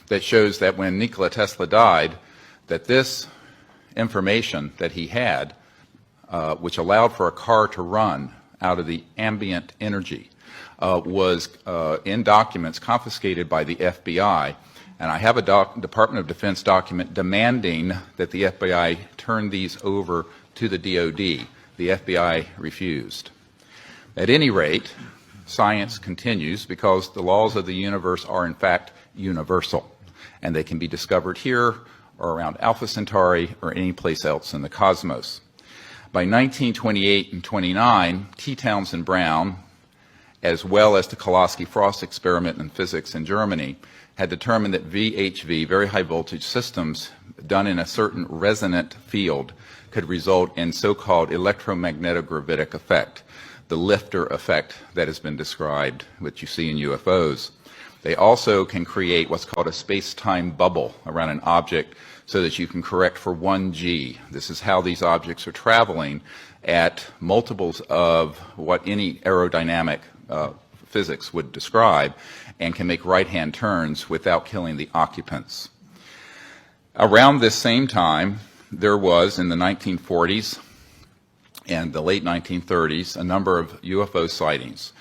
that shows that when Nikola Tesla died, that this information that he had, which allowed for a car to run out of the ambient energy, was in documents confiscated by the FBI. And I have a Department of Defense document demanding that the FBI turn these over to the DoD. The FBI refused. At any rate, science continues because the laws of the universe are in fact universal, and they can be discovered here or around Alpha Centauri or any place else in the cosmos. By 1928 and 29, T. Townsend Brown, as well as the Koloski-Frost experiment in physics in Germany, had determined that VHV, very high voltage systems, done in a certain resonant field could result in so-called electromagnetogravitic effect, the lifter effect that has been described, which you see in UFOs. They also can create what's called a space-time bubble around an object so that you can correct for 1G. This is how these objects are traveling at multiples of what any aerodynamic physics would describe, and can make right-hand turns without killing the occupants. Around this same time, there was, in the 1940s and the late 1930s, a number of UFO sightings.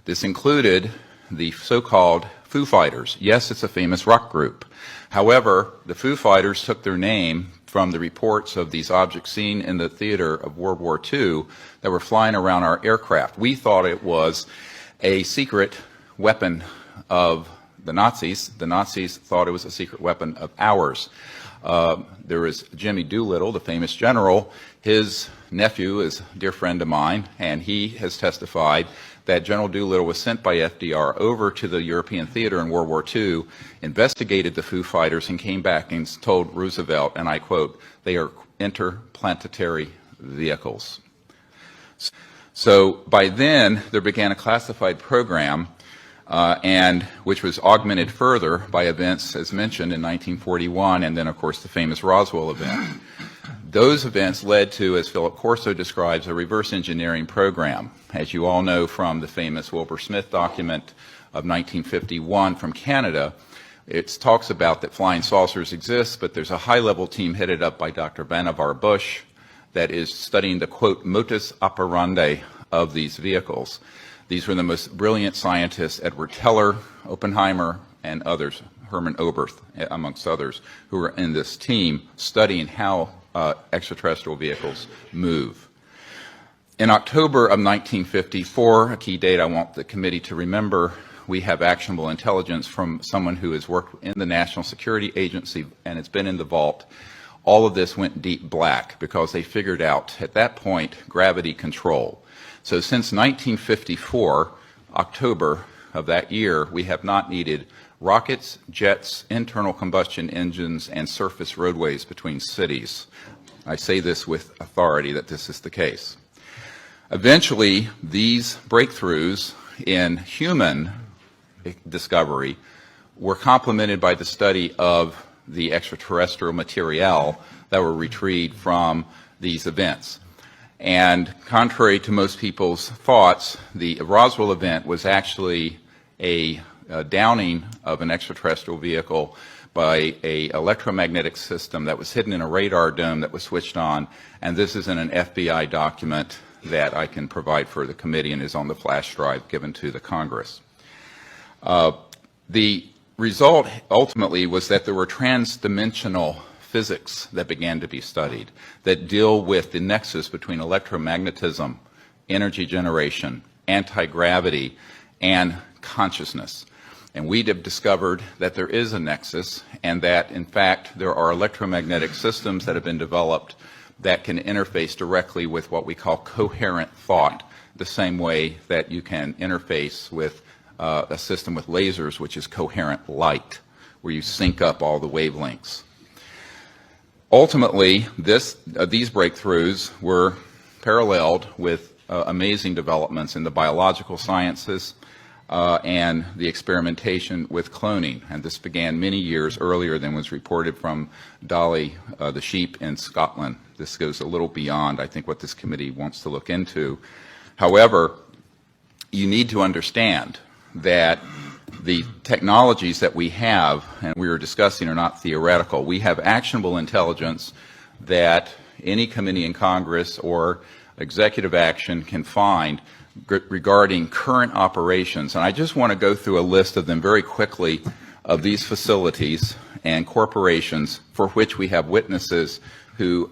This included the so-called Foo Fighters. Yes, it's a famous rock group. However, the Foo Fighters took their name from the reports of these objects seen in the theater of World War II that were flying around our aircraft. We thought it was a secret weapon of the Nazis. The Nazis thought it was a secret weapon of ours. There was Jimmy Doolittle, the famous general. His nephew is a dear friend of mine, and he has testified that General Doolittle was sent by FDR over to the European theater in World War II, investigated the Foo Fighters, and came back and told Roosevelt, and I quote, "They are interplanetary vehicles." So by then, there began a classified program, and which was augmented further by events, as mentioned, in 1941, and then, of course, the famous Roswell event. Those events led to, as Philip Corso describes, a reverse engineering program. As you all know from the famous Wilbur Smith document of 1951 from Canada, it talks about that flying saucers exist, but there's a high-level team headed up by Dr. Vannevar Bush that is studying the, quote, modus operandi of these vehicles. These were the most brilliant scientists, Edward Teller, Oppenheimer, and others, Hermann Oberth, amongst others, who were in this team studying how extraterrestrial vehicles move. In October of 1954, a key date I want the committee to remember, we have actionable intelligence from someone who has worked in the National Security Agency and it's been in the vault. All of this went deep black because they figured out at that point gravity control. So since 1954, October of that year, we have not needed rockets, jets, internal combustion engines, and surface roadways between cities. I say this with authority that this is the case. Eventually, these breakthroughs in human discovery were complemented by the study of the extraterrestrial material that were retrieved from these events. And contrary to most people's thoughts, the Roswell event was actually a downing of an extraterrestrial vehicle by an electromagnetic system that was hidden in a radar dome that was switched on, and this is in an FBI document that I can provide for the committee and is on the flash drive given to the Congress. The result ultimately was that there were trans-dimensional physics that began to be studied that deal with the nexus between electromagnetism, energy generation, anti-gravity, and consciousness. And we have discovered that there is a nexus and that, in fact, there are electromagnetic systems that have been developed that can interface directly with what we call coherent thought, the same way that you can interface with a system with lasers, which is coherent light, where you sync up all the wavelengths. Ultimately, these breakthroughs were paralleled with amazing developments in the biological sciences and the experimentation with cloning. And this began many years earlier than was reported from Dolly the sheep in Scotland. This goes a little beyond, I think, what this committee wants to look into. However, you need to understand that The technologies that we have, and we were discussing, are not theoretical. We have actionable intelligence that any committee in Congress or executive action can find regarding current operations. And I just want to go through a list of them very quickly, of these facilities and corporations for which we have witnesses who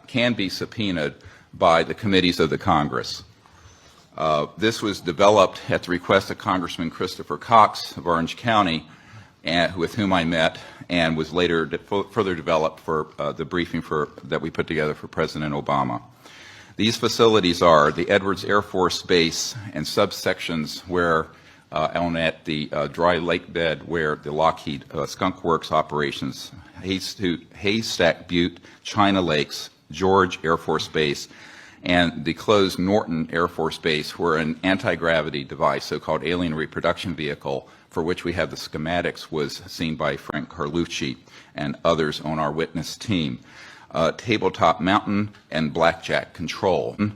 can be subpoenaed by the committees of the Congress. This was developed at the request of Congressman Christopher Cox of Orange County, with whom I met, and was later further developed for the briefing that we put together for President Obama. These facilities are the Edwards Air Force Base and subsections where on at the dry lake bed where the Lockheed Skunk Works operations, Haystack Butte, China Lakes, George Air Force Base, and the closed Norton Air Force Base, where an anti-gravity device, so-called alien reproduction vehicle, for which we have the schematics, was seen by Frank Carlucci and others on our witness team. Tabletop Mountain and Blackjack Control. The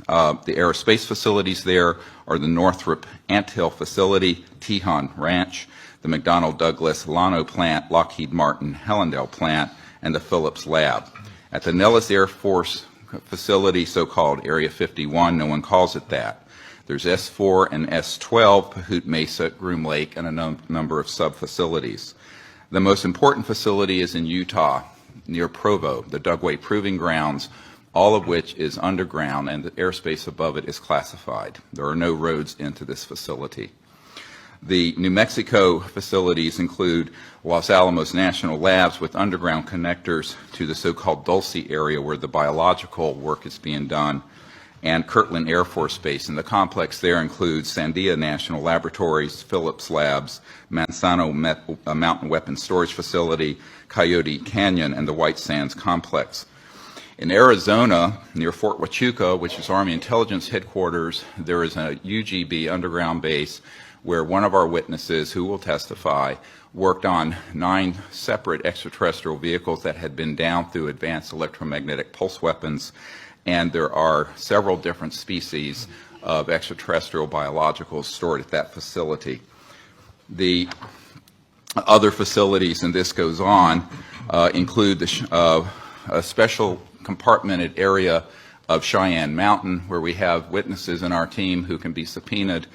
aerospace facilities there are the Northrop Anthill Facility, Tejon Ranch, the McDonnell Douglas Llano Plant, Lockheed Martin Hellendale Plant, and the Phillips Lab. At the Nellis Air Force Facility, so-called Area 51, no one calls it that. There's S4 and S12, Pahut Mesa, Groom Lake, and a number of sub-facilities. The most important facility is in Utah, near Provo, the Dugway Proving Grounds, all of which is underground, and the airspace above it is classified. There are no roads into this facility. The New Mexico facilities include Los Alamos National Labs with underground connectors to the so-called Dulce area where the biological work is being done, and Kirtland Air Force Base. And the complex there includes Sandia National Laboratories, Phillips Labs, Manzano Mountain Weapons Storage Facility, Coyote Canyon, and the White Sands Complex. In Arizona, near Fort Huachuca, which is Army Intelligence Headquarters, there is a UGB underground base where one of our witnesses, who will testify, worked on 9 separate extraterrestrial vehicles that had been down through advanced electromagnetic pulse weapons, and there are several different species of extraterrestrial biologicals stored at that facility. The other facilities, and this goes on, include a special compartmented area of Cheyenne Mountain, where we have witnesses in our team who can be subpoenaed,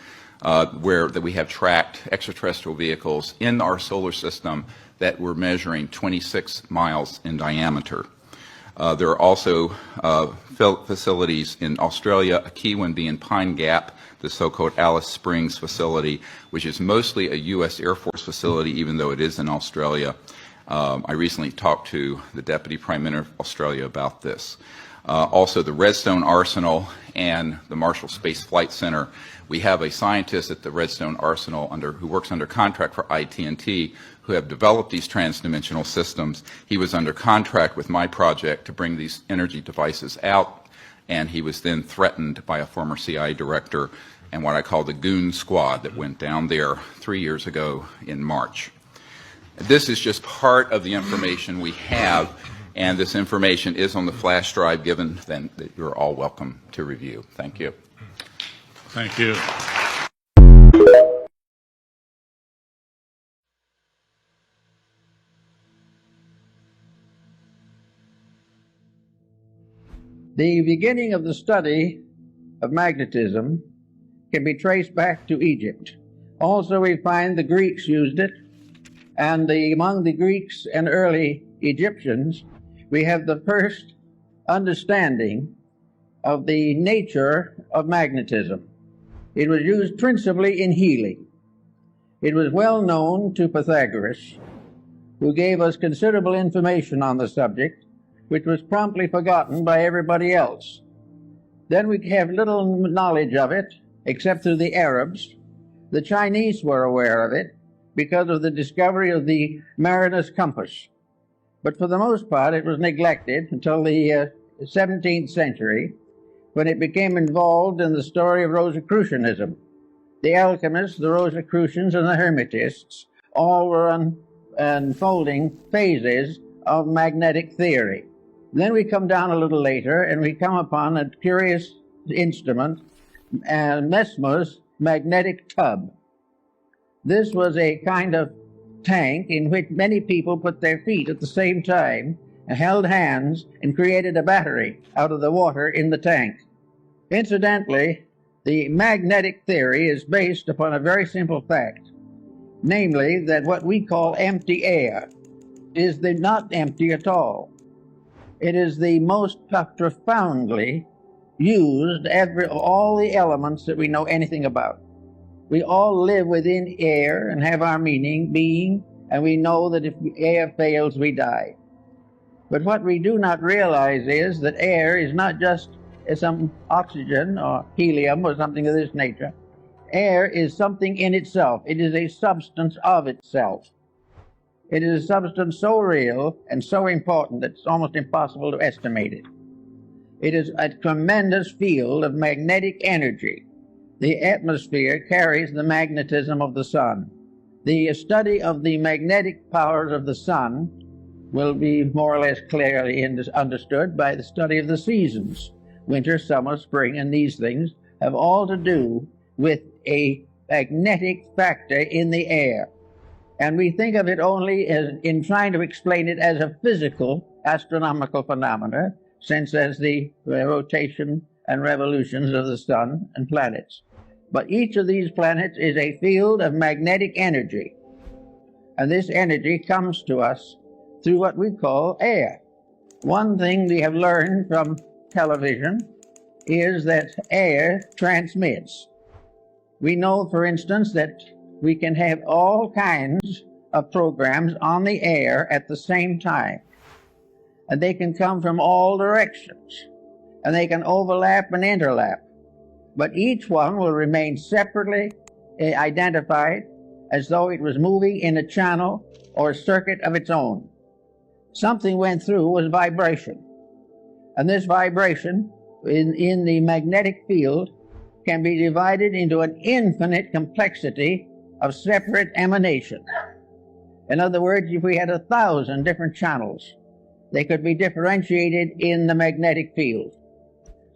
where we have tracked extraterrestrial vehicles in our solar system that were measuring 26 miles in diameter. There are also facilities in Australia, a key one being Pine Gap, the so-called Alice Springs facility, which is mostly a U.S. Air Force facility, even though it is in Australia. I recently talked to the Deputy Prime Minister of Australia about this. Also, the Redstone Arsenal and the Marshall Space Flight Center. We have a scientist at the Redstone Arsenal who works under contract for IT&T, who have developed these transdimensional systems. He was under contract with my project to bring these energy devices out, and he was then threatened by a former CIA director and what I call the goon squad that went down there 3 years ago in March. This is just part of the information we have, and this information is on the flash drive given, then that you're all welcome to review. Thank you. Thank you. The beginning of the study of magnetism can be traced back to Egypt. Also, we find the Greeks used it, and among the Greeks and early Egyptians, we have the first understanding of the nature of magnetism. It was used principally in healing. It was well known to Pythagoras, who gave us considerable information on the subject, which was promptly forgotten by everybody else. Then we have little knowledge of it, except through the Arabs. The Chinese were aware of it because of the discovery of the mariner's compass. But for the most part, it was neglected until the 17th century, when it became involved in the story of Rosicrucianism. The alchemists, the Rosicrucians, and the Hermetists all were unfolding phases of magnetic theory. Then we come down a little later, and we come upon a curious instrument, Mesmer's magnetic tub. This was a kind of tank in which many people put their feet at the same time and held hands and created a battery out of the water in the tank. Incidentally, the magnetic theory is based upon a very simple fact, namely that what we call empty air is not empty at all. It is the most profoundly used all the elements that we know anything about. We all live within air and have our being, and we know that if air fails, we die. But what we do not realize is that air is not just some oxygen or helium or something of this nature. Air is something in itself. It is a substance of itself. It is a substance so real and so important that it's almost impossible to estimate it. It is a tremendous field of magnetic energy. The atmosphere carries the magnetism of the sun. The study of the magnetic powers of the sun will be more or less clearly understood by the study of the seasons. Winter, summer, spring, and these things have all to do with a magnetic factor in the air. And we think of it only as in trying to explain it as a physical astronomical phenomena, since as the rotation and revolutions of the sun and planets. But each of these planets is a field of magnetic energy. And this energy comes to us through what we call air. One thing we have learned from television is that air transmits. We know, for instance, that we can have all kinds of programs on the air at the same time. And they can come from all directions. And they can overlap and interlap. But each one will remain separately identified as though it was moving in a channel or a circuit of its own. Something went through was vibration. And this vibration in the magnetic field can be divided into an infinite complexity of separate emanations. In other words, if we had 1,000 different channels, they could be differentiated in the magnetic field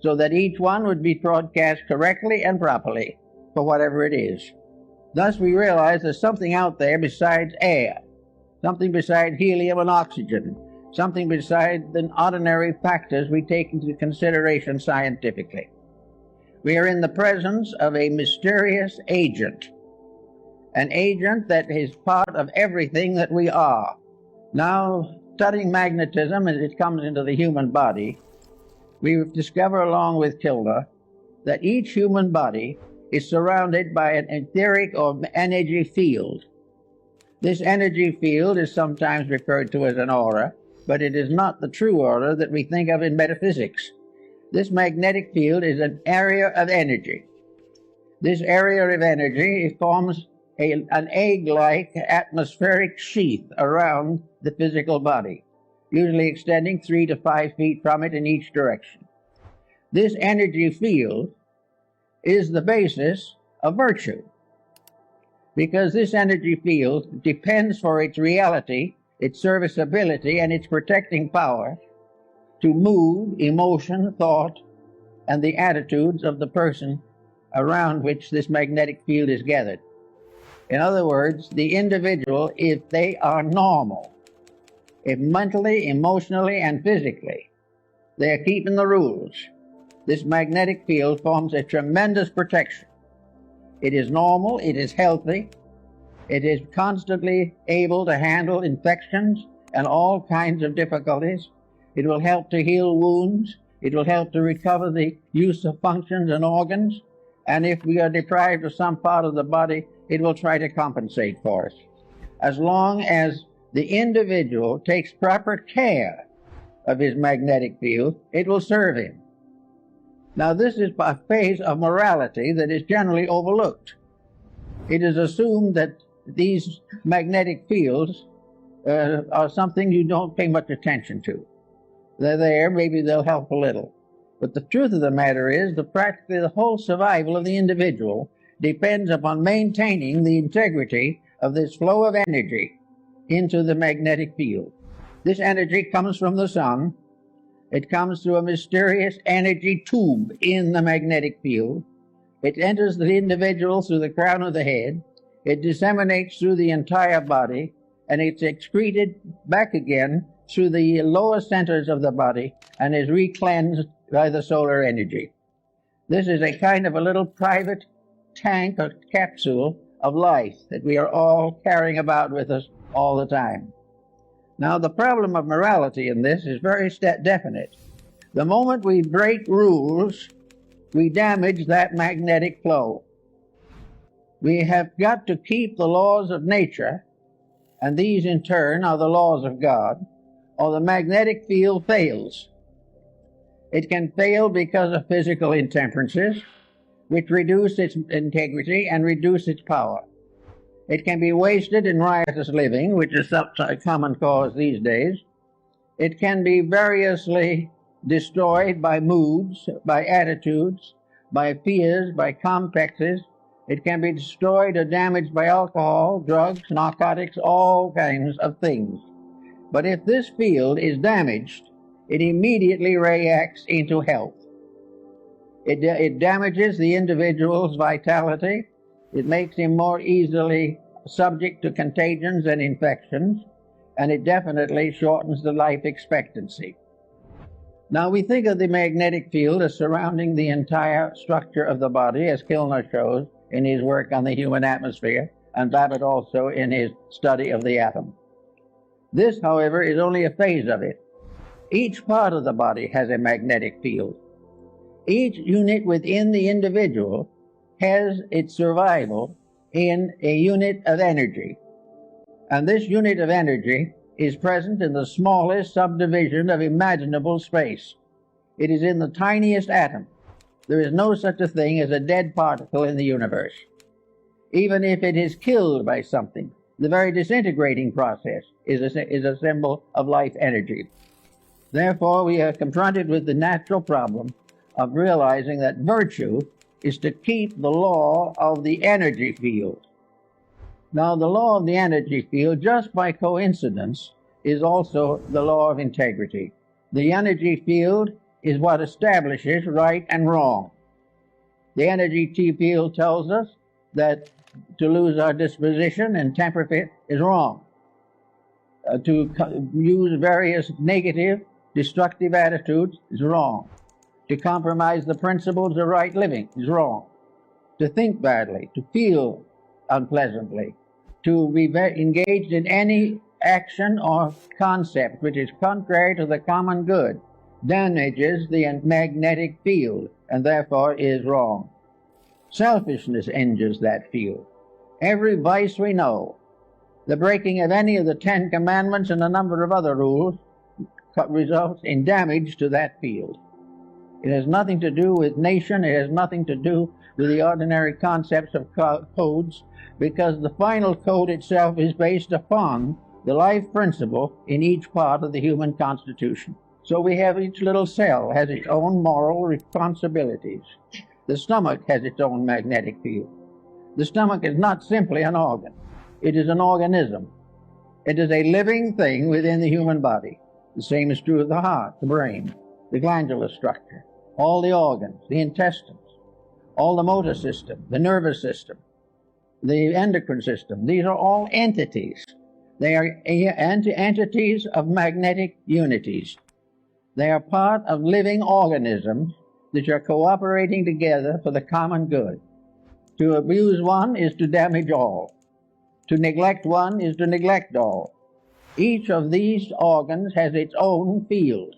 so that each one would be broadcast correctly and properly for whatever it is. Thus we realize there's something out there besides air, something besides helium and oxygen, something besides the ordinary factors we take into consideration scientifically. We are in the presence of a mysterious agent, an agent that is part of everything that we are. Now, studying magnetism as it comes into the human body, we discover along with Kilda that each human body is surrounded by an etheric or energy field. This energy field is sometimes referred to as an aura, but it is not the true aura that we think of in metaphysics. This magnetic field is an area of energy. This area of energy forms an egg-like atmospheric sheath around the physical body, usually extending 3 to 5 feet from it in each direction. This energy field is the basis of virtue, because this energy field depends for its reality, its serviceability, and its protecting power to mood, emotion, thought, and the attitudes of the person around which this magnetic field is gathered. In other words, the individual, if they are normal, if mentally, emotionally, and physically, they are keeping the rules, this magnetic field forms a tremendous protection. It is normal, it is healthy, it is constantly able to handle infections and all kinds of difficulties. It will help to heal wounds. It will help to recover the use of functions and organs. And if we are deprived of some part of the body, it will try to compensate for us. As long as the individual takes proper care of his magnetic field, it will serve him. Now, this is a phase of morality that is generally overlooked. It is assumed that these magnetic fields are something you don't pay much attention to. They're there, maybe they'll help a little. But the truth of the matter is that practically the whole survival of the individual depends upon maintaining the integrity of this flow of energy into the magnetic field. This energy comes from the sun. It comes through a mysterious energy tube in the magnetic field. It enters the individual through the crown of the head, it disseminates through the entire body, and it's excreted back again through the lower centers of the body and is recleansed by the solar energy. This is a kind of a little private tank or capsule of life that we are all carrying about with us all the time. Now, the problem of morality in this is very definite. The moment we break rules, we damage that magnetic flow. We have got to keep the laws of nature, and these in turn are the laws of God, or the magnetic field fails. It can fail because of physical intemperances, which reduce its integrity and reduce its power. It can be wasted in riotous living, which is a common cause these days. It can be variously destroyed by moods, by attitudes, by fears, by complexes. It can be destroyed or damaged by alcohol, drugs, narcotics, all kinds of things. But if this field is damaged, it immediately reacts into health. It damages the individual's vitality. It makes him more easily subject to contagions and infections, and it definitely shortens the life expectancy. Now, we think of the magnetic field as surrounding the entire structure of the body, as Kilner shows in his work on the human atmosphere, and Babbitt also in his study of the atom. This, however, is only a phase of it. Each part of the body has a magnetic field. Each unit within the individual has its survival in a unit of energy. And this unit of energy is present in the smallest subdivision of imaginable space. It is in the tiniest atom. There is no such a thing as a dead particle in the universe. Even if it is killed by something, the very disintegrating process is a symbol of life energy. Therefore, we are confronted with the natural problem of realizing that virtue is to keep the law of the energy field. Now, the law of the energy field, just by coincidence, is also the law of integrity. The energy field is what establishes right and wrong. The energy field tells us that to lose our disposition and temper fit is wrong. To use various negative, destructive attitudes is wrong. To compromise the principles of right living is wrong. To think badly, to feel unpleasantly, to be engaged in any action or concept which is contrary to the common good damages the magnetic field and therefore is wrong. Selfishness injures that field. Every vice we know, the breaking of any of the 10 Commandments and a number of other rules, results in damage to that field. It has nothing to do with nation. It has nothing to do with the ordinary concepts of codes, because the final code itself is based upon the life principle in each part of the human constitution. So we have each little cell has its own moral responsibilities. The stomach has its own magnetic field. The stomach is not simply an organ. It is an organism. It is a living thing within the human body. The same is true of the heart, the brain, the glandular structure, all the organs, the intestines, all the motor system, the nervous system, the endocrine system. These are all entities. They are entities of magnetic unities. They are part of living organisms that are cooperating together for the common good. To abuse one is to damage all. To neglect one is to neglect all. Each of these organs has its own field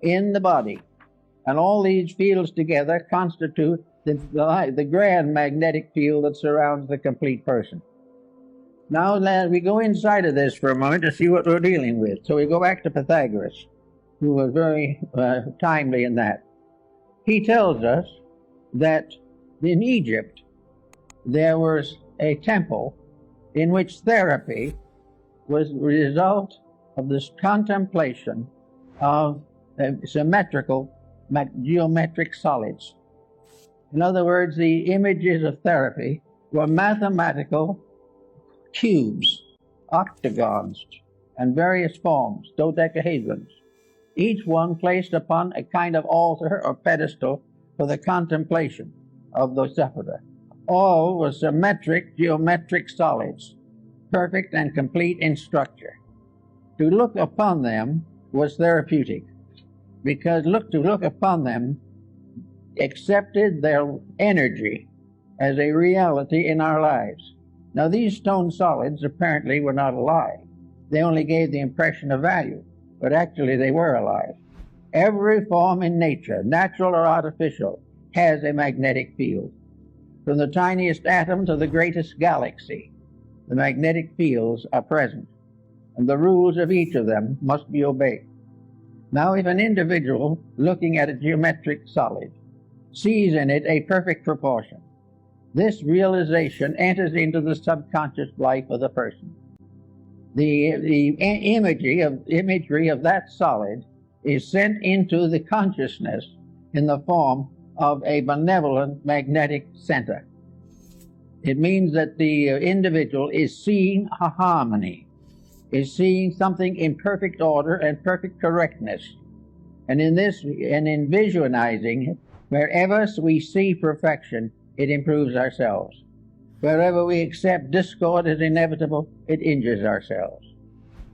in the body, and all these fields together constitute the grand magnetic field that surrounds the complete person. Now we go inside of this for a moment to see what we're dealing with. So we go back to Pythagoras, who was very timely in that. He tells us that in Egypt there was a temple in which therapy was the result of this contemplation of symmetrical geometric solids. In other words, the images of therapy were mathematical cubes, octagons, and various forms, dodecahedrons, each one placed upon a kind of altar or pedestal for the contemplation. of the sufferer. All were symmetric geometric solids, perfect and complete in structure. To look upon them was therapeutic, because to look upon them accepted their energy as a reality in our lives. Now, these stone solids apparently were not alive. They only gave the impression of value, but actually they were alive. Every form in nature, natural or artificial, has a magnetic field. From the tiniest atom to the greatest galaxy, the magnetic fields are present, and the rules of each of them must be obeyed. Now, if an individual looking at a geometric solid sees in it a perfect proportion, this realization enters into the subconscious life of the person. The imagery of that solid is sent into the consciousness in the form of a benevolent magnetic center. It means that the individual is seeing a harmony, is seeing something in perfect order and perfect correctness. And in visualizing it, wherever we see perfection, it improves ourselves. Wherever we accept discord as inevitable, it injures ourselves.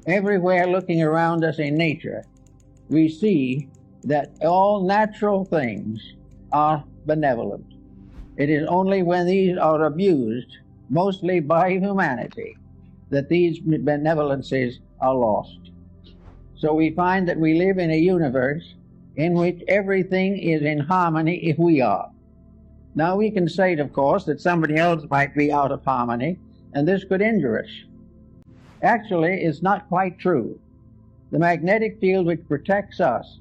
Everywhere looking around us in nature, we see that all natural things are benevolent. It is only when these are abused, mostly by humanity, that these benevolences are lost. So we find that we live in a universe in which everything is in harmony if we are. Now we can say, of course, that somebody else might be out of harmony, and this could injure us. Actually, it's not quite true. The magnetic field which protects us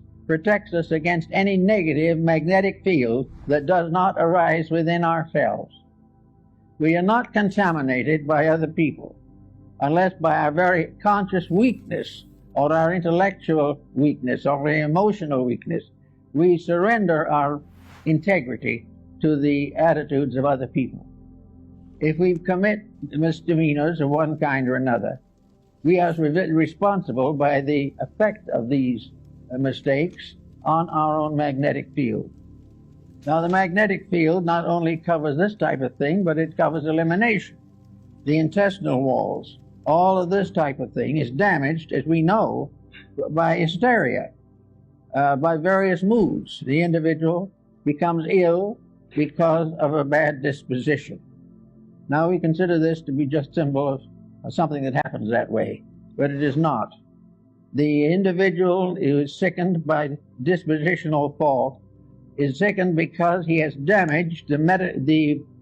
against any negative magnetic field that does not arise within ourselves. We are not contaminated by other people, unless by our very conscious weakness or our intellectual weakness or our emotional weakness, we surrender our integrity to the attitudes of other people. If we commit misdemeanors of one kind or another, we are responsible by the effect of these mistakes on our own magnetic field. Now, the magnetic field not only covers this type of thing, but it covers elimination, the intestinal walls. All of this type of thing is damaged, as we know, by hysteria, by various moods. The individual becomes ill because of a bad disposition. Now, we consider this to be just symbol of something that happens that way, but it is not. The individual who is sickened by dispositional fault is sickened because he has damaged the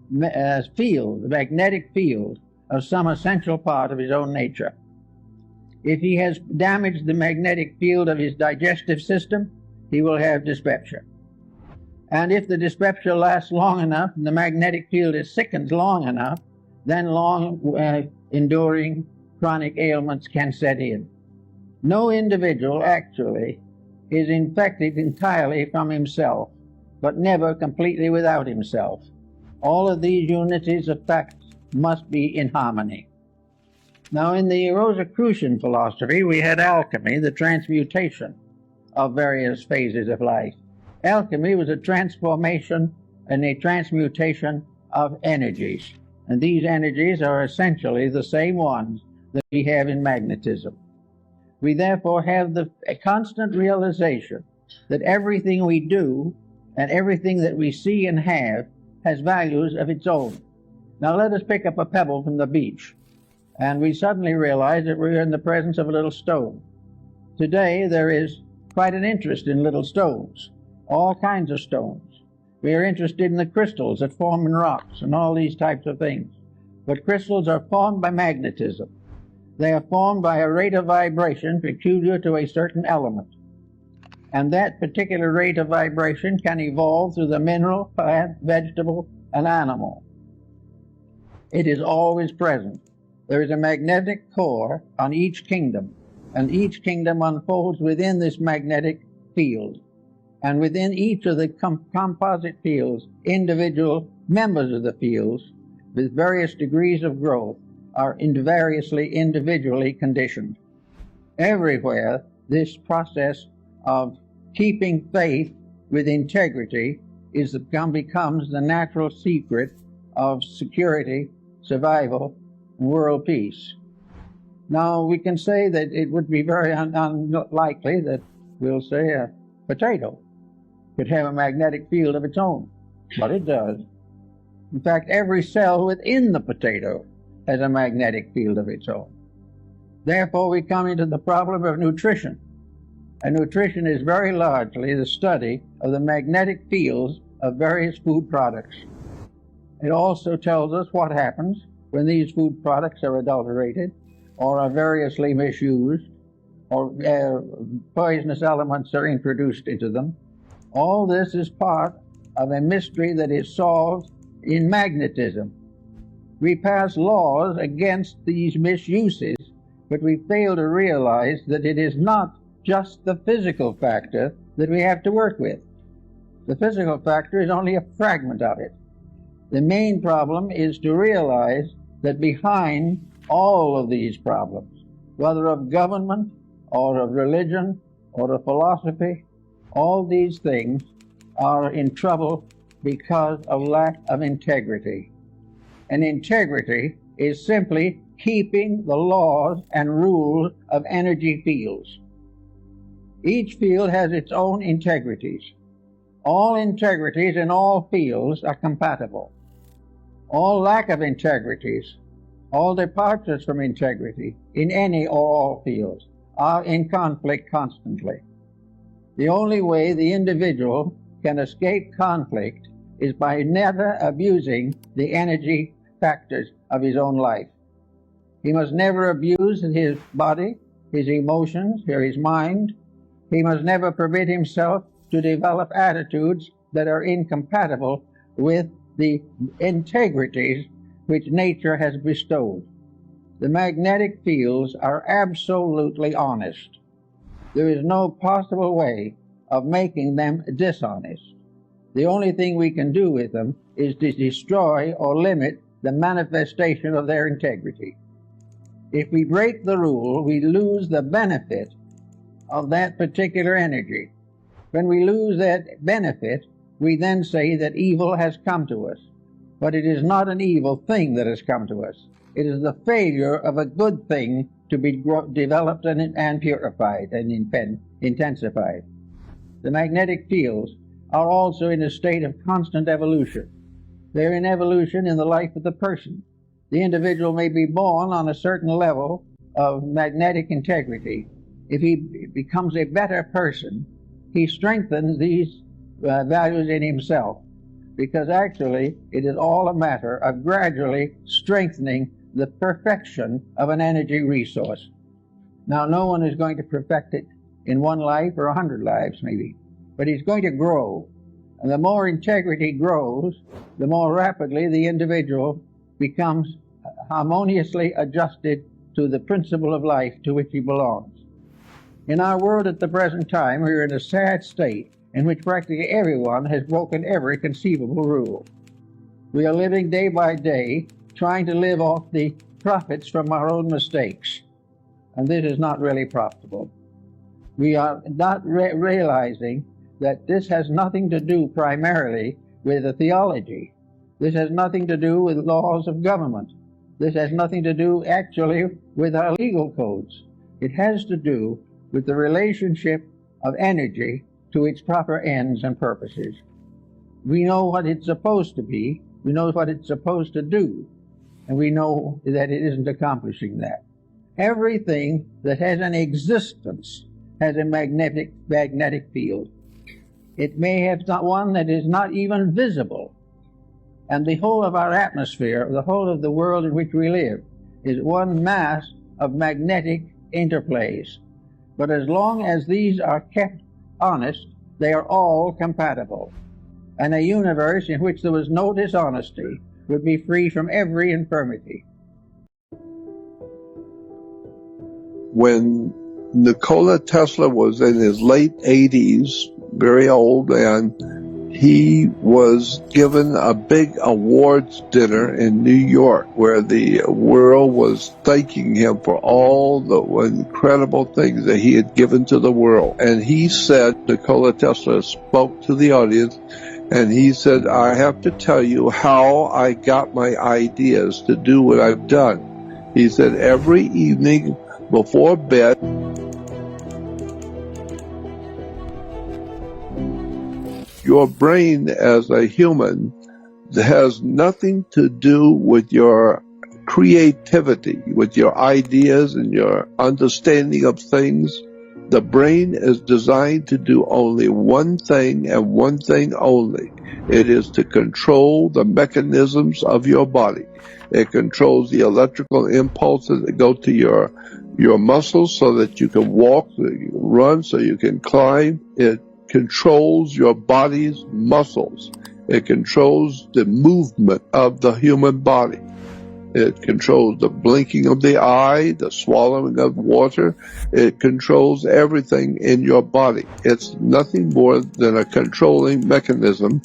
magnetic field of some essential part of his own nature. If he has damaged the magnetic field of his digestive system, he will have dyspepsia. And if the dyspepsia lasts long enough and the magnetic field is sickened long enough, then enduring chronic ailments can set in. No individual actually is infected entirely from himself, but never completely without himself. All of these unities of facts must be in harmony. Now, in the Rosicrucian philosophy, we had alchemy, the transmutation of various phases of life. Alchemy was a transformation and a transmutation of energies, and these energies are essentially the same ones that we have in magnetism. We therefore have a constant realization that everything we do and everything that we see and have has values of its own. Now let us pick up a pebble from the beach, and we suddenly realize that we're in the presence of a little stone. Today there is quite an interest in little stones, all kinds of stones. We are interested in the crystals that form in rocks and all these types of things. But crystals are formed by magnetism. They are formed by a rate of vibration peculiar to a certain element. And that particular rate of vibration can evolve through the mineral, plant, vegetable, and animal. It is always present. There is a magnetic core on each kingdom, and each kingdom unfolds within this magnetic field. And within each of the composite fields, individual members of the fields with various degrees of growth are variously individually conditioned. Everywhere, this process of keeping faith with integrity becomes the natural secret of security, survival, and world peace. Now, we can say that it would be very unlikely that, we'll say, a potato could have a magnetic field of its own, but it does. In fact, every cell within the potato has a magnetic field of its own. Therefore, we come into the problem of nutrition. And nutrition is very largely the study of the magnetic fields of various food products. It also tells us what happens when these food products are adulterated or are variously misused or poisonous elements are introduced into them. All this is part of a mystery that is solved in magnetism. We pass laws against these misuses, but we fail to realize that it is not just the physical factor that we have to work with. The physical factor is only a fragment of it. The main problem is to realize that behind all of these problems, whether of government or of religion or of philosophy, all these things are in trouble because of lack of integrity. And integrity is simply keeping the laws and rules of energy fields. Each field has its own integrities. All integrities in all fields are compatible. All lack of integrities, all departures from integrity in any or all fields are in conflict constantly. The only way the individual can escape conflict is by never abusing the energy factors of his own life. He must never abuse his body, his emotions, or his mind. He must never permit himself to develop attitudes that are incompatible with the integrities which nature has bestowed. The magnetic fields are absolutely honest. There is no possible way of making them dishonest. The only thing we can do with them is to destroy or limit the manifestation of their integrity. If we break the rule, we lose the benefit of that particular energy. When we lose that benefit, we then say that evil has come to us. But it is not an evil thing that has come to us. It is the failure of a good thing to be developed and purified and intensified. The magnetic fields are also in a state of constant evolution. They're in evolution in the life of the person. The individual may be born on a certain level of magnetic integrity. If he becomes a better person, he strengthens these values in himself, because actually it is all a matter of gradually strengthening the perfection of an energy resource. Now, no one is going to perfect it in one life or 100 lives maybe, but he's going to grow. And the more integrity grows, the more rapidly the individual becomes harmoniously adjusted to the principle of life to which he belongs. In our world at the present time, we are in a sad state in which practically everyone has broken every conceivable rule. We are living day by day trying to live off the profits from our own mistakes, and this is not really profitable. We are not realizing that this has nothing to do primarily with the theology. This has nothing to do with laws of government. This has nothing to do actually with our legal codes. It has to do with the relationship of energy to its proper ends and purposes. We know what it's supposed to be, we know what it's supposed to do, and we know that it isn't accomplishing that. Everything that has an existence has a magnetic field. It may have one that is not even visible. And the whole of our atmosphere, the whole of the world in which we live, is one mass of magnetic interplays. But as long as these are kept honest, they are all compatible. And a universe in which there was no dishonesty would be free from every infirmity. When Nikola Tesla was in his late 80s, very old man, he was given a big awards dinner in New York where the world was thanking him for all the incredible things that he had given to the world. And he said, Nikola Tesla spoke to the audience, And he said, I have to tell you how I got my ideas to do what I've done. He said, every evening before bed, your brain as a human has nothing to do with your creativity, with your ideas and your understanding of things. The brain is designed to do only one thing and one thing only. It is to control the mechanisms of your body. It controls the electrical impulses that go to your muscles so that you can walk, so you can run, so you can climb. It controls your body's muscles. It controls the movement of the human body. It controls the blinking of the eye, the swallowing of water. It controls everything in your body. It's nothing more than a controlling mechanism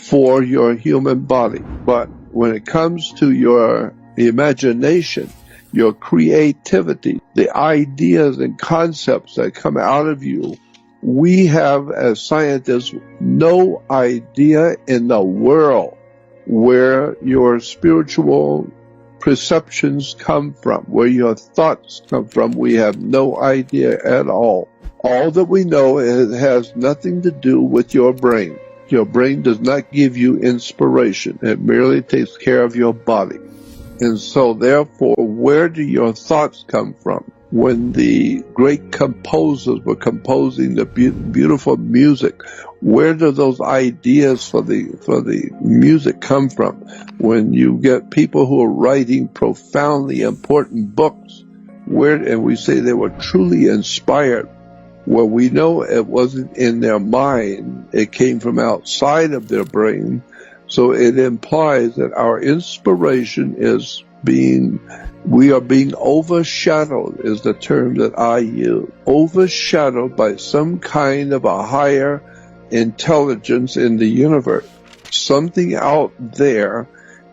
for your human body. But when it comes to your imagination, your creativity, the ideas and concepts that come out of you, we have, as scientists, no idea in the world where your spiritual perceptions come from, where your thoughts come from. We have no idea at all. All that we know is it has nothing to do with your brain. Your brain does not give you inspiration. It merely takes care of your body. And so, therefore, where do your thoughts come from? When the great composers were composing the beautiful music, where do those ideas for the music come from? When you get people who are writing profoundly important books, and we say they were truly inspired, well, we know it wasn't in their mind. It came from outside of their brain. So it implies that our inspiration is we are being overshadowed, is the term that I use. Overshadowed by some kind of a higher intelligence in the universe. Something out there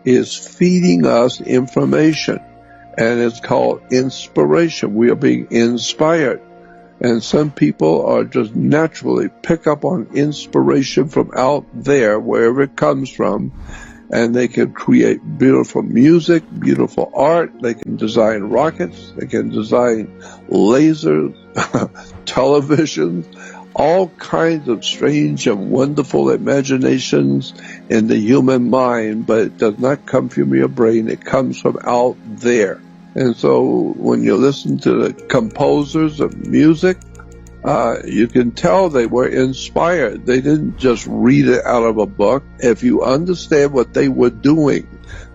is feeding us information, and it's called inspiration. We are being inspired. And some people are just naturally pick up on inspiration from out there, wherever it comes from, and they can create beautiful music, beautiful art. They can design rockets. They can design lasers, televisions, all kinds of strange and wonderful imaginations in the human mind, but it does not come from your brain. It comes from out there. And so when you listen to the composers of music, you can tell they were inspired. They didn't just read it out of a book. If you understand what they were doing,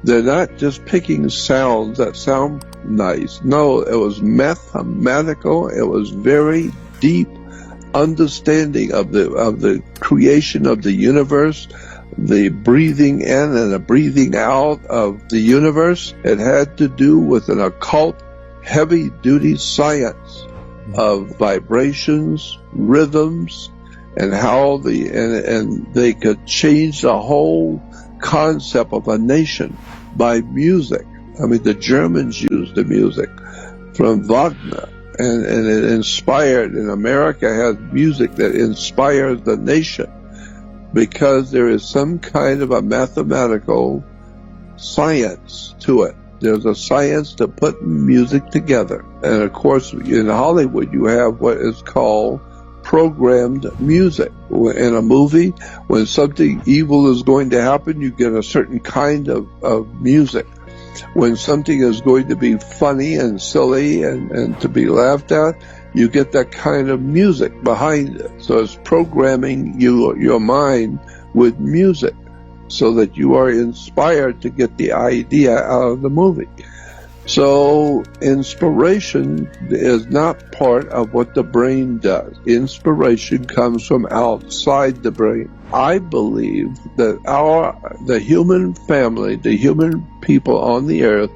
they're not just picking sounds that sound nice. No, it was mathematical. It was very deep understanding of the creation of the universe, the breathing in and the breathing out of the universe. It had to do with an occult, heavy-duty science of vibrations, rhythms, and how and they could change the whole concept of a nation by music. I mean, the Germans used the music from Wagner, and it inspired, and America has music that inspires the nation, because there is some kind of a mathematical science to it. There's a science to putting music together. And of course, in Hollywood, you have what is called programmed music. In a movie, when something evil is going to happen, you get a certain kind of music. When something is going to be funny and silly and to be laughed at, you get that kind of music behind it. So it's programming your mind with music, so that you are inspired to get the idea out of the movie. So inspiration is not part of what the brain does. Inspiration comes from outside the brain. I believe that the human family, the human people on the earth,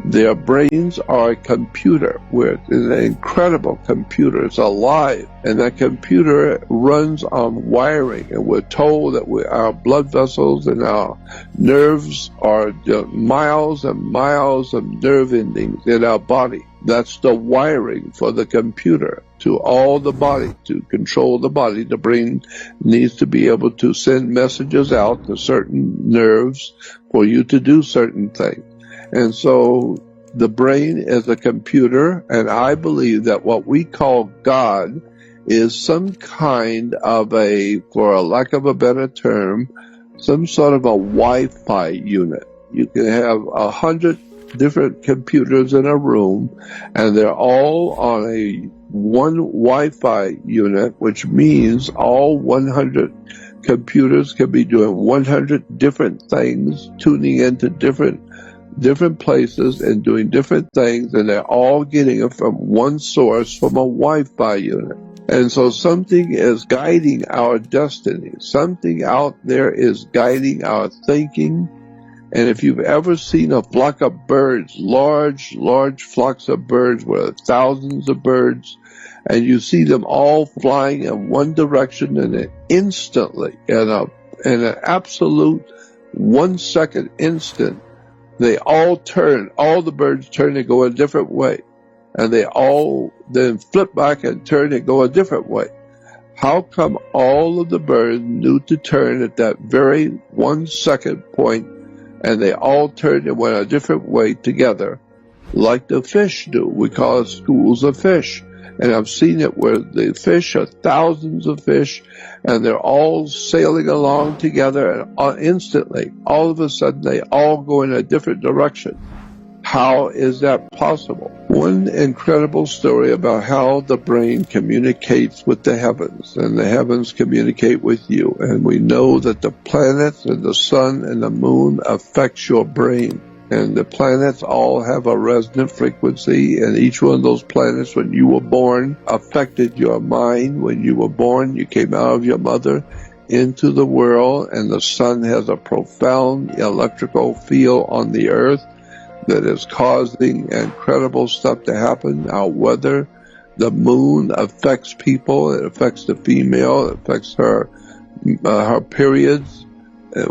their brains are a computer, where it's an incredible computer. It's alive, and that computer runs on wiring. And we're told that our blood vessels and our nerves are miles and miles of nerve endings in our body. That's the wiring for the computer to all the body, to control the body. The brain needs to be able to send messages out to certain nerves for you to do certain things. And so the brain is a computer, and I believe that what we call God is some kind of for a lack of a better term, some sort of a Wi-Fi unit. You can have 100 different computers in a room, and they're all on one Wi-Fi unit, which means all 100 computers can be doing 100 different things, tuning into different places and doing different things, and they're all getting it from one source, from a Wi-Fi unit. And so something is guiding our destiny. Something out there is guiding our thinking. And if you've ever seen a flock of birds, large flocks of birds with thousands of birds, and you see them all flying in one direction, and instantly, in an absolute 1 second instant, they all turn, all the birds turn and go a different way. And they all then flip back and turn and go a different way. How come all of the birds knew to turn at that very 1 second point, and they all turned and went a different way together, like the fish do? We call it schools of fish. And I've seen it where the fish are thousands of fish, and they're all sailing along together, and instantly, all of a sudden, they all go in a different direction. How is that possible? One incredible story about how the brain communicates with the heavens, and the heavens communicate with you. And we know that the planets and the sun and the moon affect your brain. And the planets all have a resonant frequency, and each one of those planets, when you were born, affected your mind. When you were born, you came out of your mother into the world, and the sun has a profound electrical field on the earth that is causing incredible stuff to happen. Our weather, the moon affects people. It affects the female. It affects her periods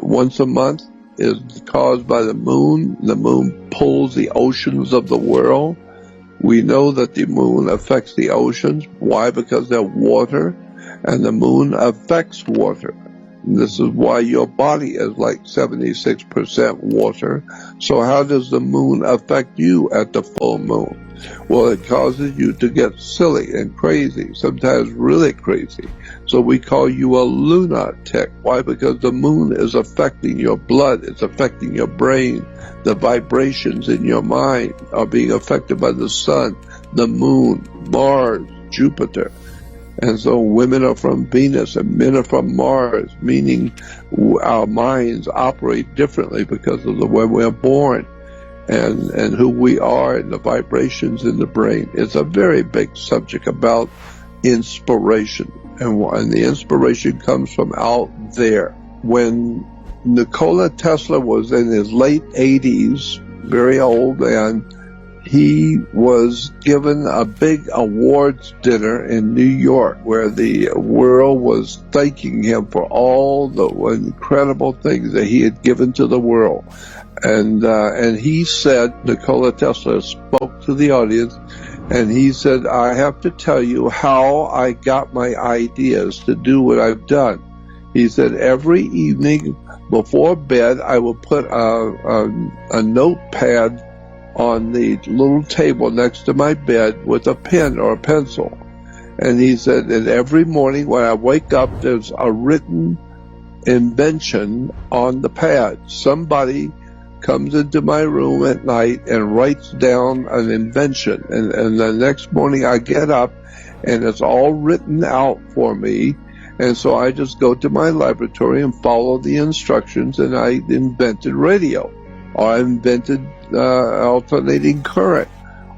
once a month is caused by the moon. The moon pulls the oceans of the world. We know that the moon affects the oceans. Why? Because they're water, and the moon affects water. And this is why your body is like 76% water. So how does the moon affect you at the full moon? Well, it causes you to get silly and crazy, sometimes really crazy. So we call you a lunatic. Why? Because the moon is affecting your blood. It's affecting your brain. The vibrations in your mind are being affected by the sun, the moon, Mars, Jupiter. And so women are from Venus and men are from Mars, meaning our minds operate differently because of the way we're born and who we are and the vibrations in the brain. It's a very big subject about inspiration. And the inspiration comes from out there. When Nikola Tesla was in his late 80s, very old man, he was given a big awards dinner in New York where the world was thanking him for all the incredible things that he had given to the world. And he said, Nikola Tesla spoke to the audience, and he said, I have to tell you how I got my ideas to do what I've done. He said, every evening before bed, I will put a notepad on the little table next to my bed with a pen or a pencil. And he said, and every morning when I wake up, there's a written invention on the pad. Somebody comes into my room at night and writes down an invention. And the next morning I get up and it's all written out for me. And so I just go to my laboratory and follow the instructions, and I invented radio, or I invented alternating current,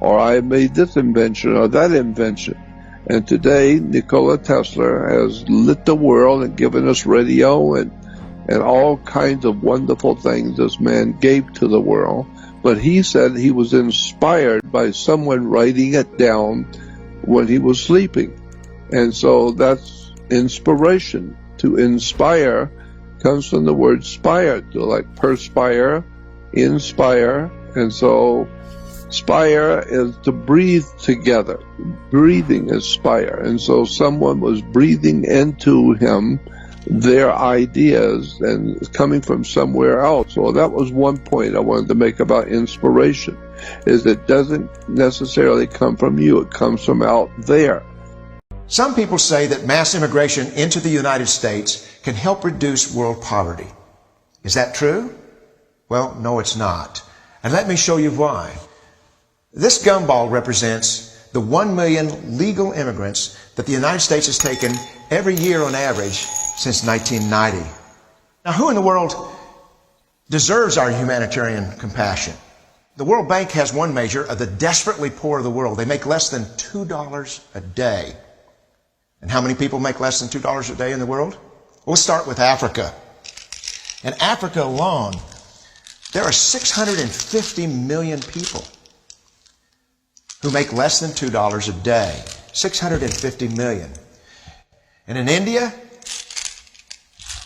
or I made this invention or that invention. And today Nikola Tesla has lit the world and given us radio and all kinds of wonderful things this man gave to the world. But he said he was inspired by someone writing it down when he was sleeping. And so that's inspiration. To inspire comes from the word spire, to like perspire, inspire. And so Spire is to breathe together. Breathing is spire. And so someone was breathing into him their ideas and coming from somewhere else. So that was one point I wanted to make about inspiration, is it doesn't necessarily come from you. It comes from out there. Some people say that mass immigration into the United States can help reduce world poverty. Is that true? Well, no, it's not. And let me show you why. This gumball represents the 1 million legal immigrants that the United States has taken every year on average since 1990. Now, who in the world deserves our humanitarian compassion? The World Bank has one measure of the desperately poor of the world. They make less than $2 a day. And how many people make less than $2 a day in the world? We'll start with Africa. In Africa alone, there are 650 million people who make less than $2 a day. 650 million. And in India,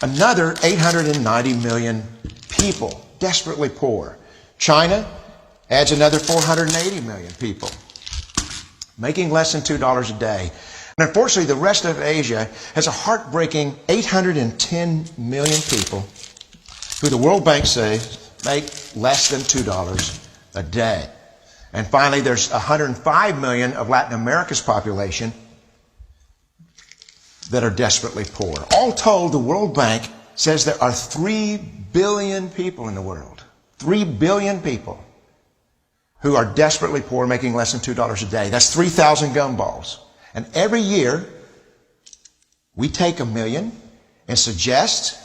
another 890 million people, desperately poor. China adds another 480 million people, making less than $2 a day. And unfortunately, the rest of Asia has a heartbreaking 810 million people who the World Bank says make less than $2 a day. And finally, there's 105 million of Latin America's population that are desperately poor. All told, the World Bank says there are 3 billion people in the world. 3 billion people who are desperately poor, making less than $2 a day. That's 3,000 gumballs. And every year, we take 1 million and suggest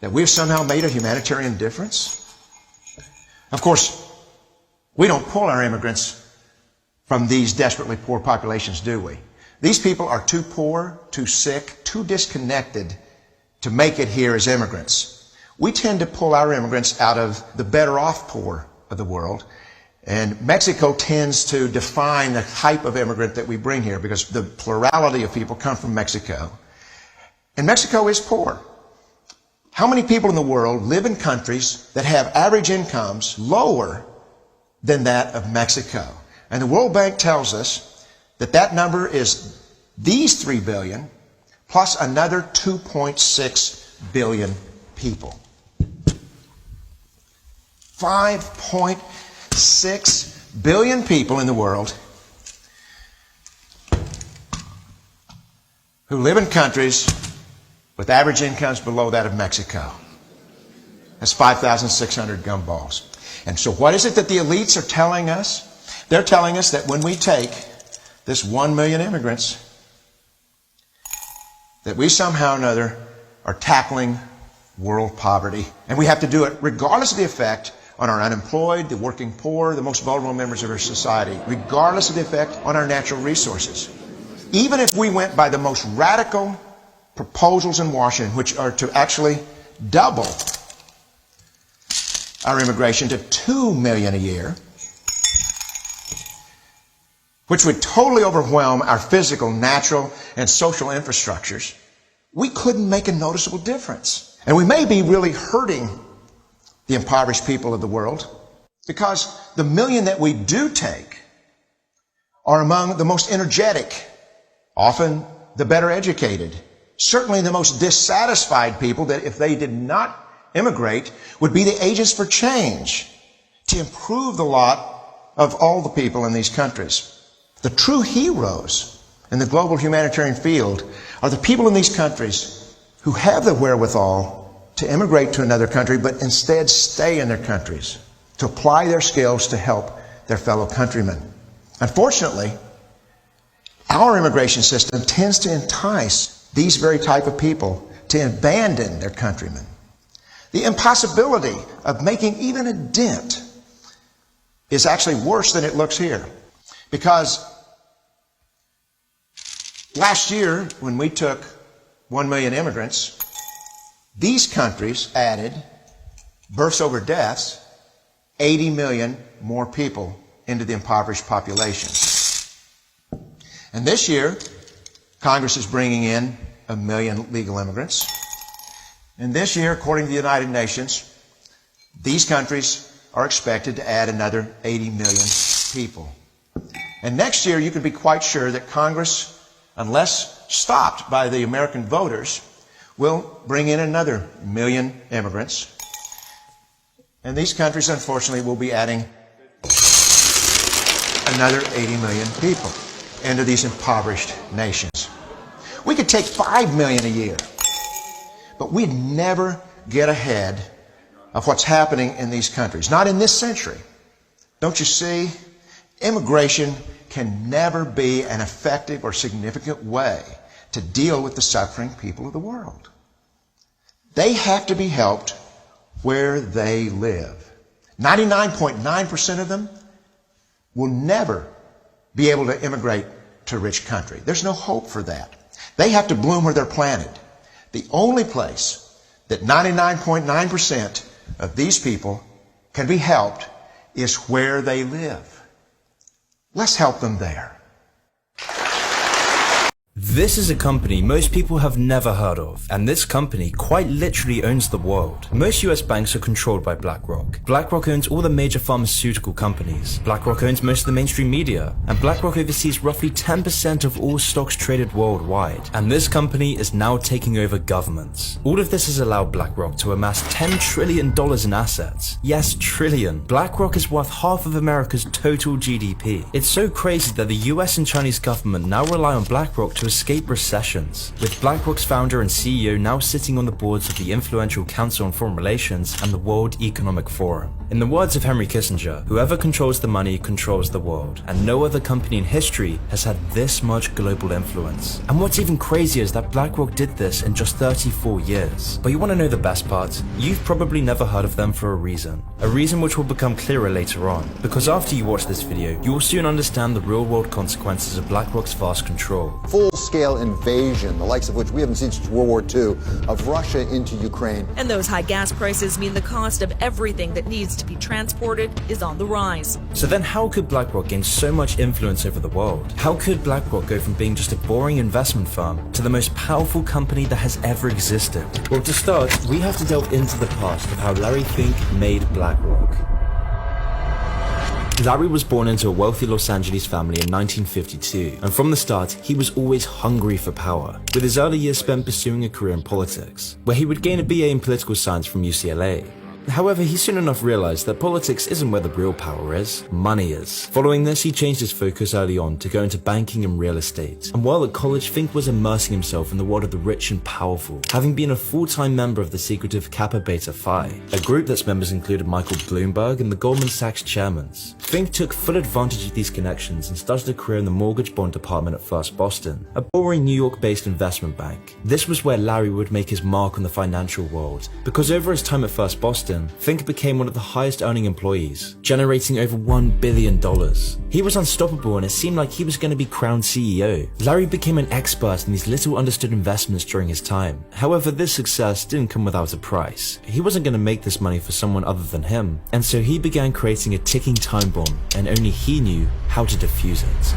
that we've somehow made a humanitarian difference. Of course, we don't pull our immigrants from these desperately poor populations, do we? These people are too poor, too sick, too disconnected to make it here as immigrants. We tend to pull our immigrants out of the better off poor of the world. And Mexico tends to define the type of immigrant that we bring here because the plurality of people come from Mexico. And Mexico is poor. How many people in the world live in countries that have average incomes lower than that of Mexico? And the World Bank tells us that that number is these 3 billion plus another 2.6 billion people. 5.6 billion people in the world who live in countries with average incomes below that of Mexico. That's 5,600 gumballs. And so what is it that the elites are telling us? They're telling us that when we take this 1 million immigrants, that we somehow or another are tackling world poverty. And we have to do it regardless of the effect on our unemployed, the working poor, the most vulnerable members of our society, regardless of the effect on our natural resources. Even if we went by the most radical proposals in Washington, which are to actually double our immigration to 2 million a year, which would totally overwhelm our physical, natural, and social infrastructures, we couldn't make a noticeable difference. And we may be really hurting the impoverished people of the world because the 1 million that we do take are among the most energetic, often the better educated, certainly the most dissatisfied people that if they did not immigrate would be the agents for change to improve the lot of all the people in these countries. The true heroes in the global humanitarian field are the people in these countries who have the wherewithal to immigrate to another country, but instead stay in their countries, to apply their skills to help their fellow countrymen. Unfortunately, our immigration system tends to entice these very type of people to abandon their countrymen. The impossibility of making even a dent is actually worse than it looks here. Because last year, when we took 1 million immigrants, these countries added, births over deaths, 80 million more people into the impoverished population. And this year, Congress is bringing in 1 million legal immigrants. And this year, according to the United Nations, these countries are expected to add another 80 million people. And next year, you can be quite sure that Congress, unless stopped by the American voters, will bring in another million immigrants. And these countries, unfortunately, will be adding another 80 million people into these impoverished nations. We could take 5 million a year, but we'd never get ahead of what's happening in these countries. Not in this century. Don't you see? Immigration can never be an effective or significant way to deal with the suffering people of the world. They have to be helped where they live. 99.9% of them will never be able to immigrate to a rich country. There's no hope for that. They have to bloom where they're planted. The only place that 99.9% of these people can be helped is where they live. Let's help them there. This is a company most people have never heard of, and this company quite literally owns the world. Most US banks are controlled by BlackRock. BlackRock owns all the major pharmaceutical companies. BlackRock owns most of the mainstream media, and BlackRock oversees roughly 10% of all stocks traded worldwide. And this company is now taking over governments. All of this has allowed BlackRock to amass $10 trillion in assets. Yes, trillion. BlackRock is worth half of America's total GDP. It's so crazy that the US and Chinese government now rely on BlackRock to escape recessions, with BlackRock's founder and CEO now sitting on the boards of the influential Council on Foreign Relations and the World Economic Forum. In the words of Henry Kissinger, whoever controls the money controls the world, and no other company in history has had this much global influence. And what's even crazier is that BlackRock did this in just 34 years. But you want to know the best part? You've probably never heard of them for a reason which will become clearer later on, because after you watch this video, you will soon understand the real-world consequences of BlackRock's vast control. Full-scale invasion, the likes of which we haven't seen since World War II, of Russia into Ukraine. And those high gas prices mean the cost of everything that needs to be transported is on the rise. So then how could BlackRock gain so much influence over the world? How could BlackRock go from being just a boring investment firm to the most powerful company that has ever existed? Well, to start, we have to delve into the past of how Larry Fink made BlackRock. Larry was born into a wealthy Los Angeles family in 1952, and from the start, he was always hungry for power, with his early years spent pursuing a career in politics, where he would gain a BA in political science from UCLA. However, he soon enough realized that politics isn't where the real power is, money is. Following this, he changed his focus early on to go into banking and real estate. And while at college, Fink was immersing himself in the world of the rich and powerful, having been a full-time member of the secretive Kappa Beta Phi, a group that's members included Michael Bloomberg and the Goldman Sachs chairmen. Fink took full advantage of these connections and started a career in the mortgage bond department at First Boston, a boring New York-based investment bank. This was where Larry would make his mark on the financial world, because over his time at First Boston, Fink became one of the highest earning employees, generating over $1 billion. He was unstoppable and it seemed like he was going to be crowned CEO. Larry became an expert in these little understood investments during his time. However, this success didn't come without a price. He wasn't going to make this money for someone other than him, and so he began creating a ticking time bomb, and only he knew how to defuse it.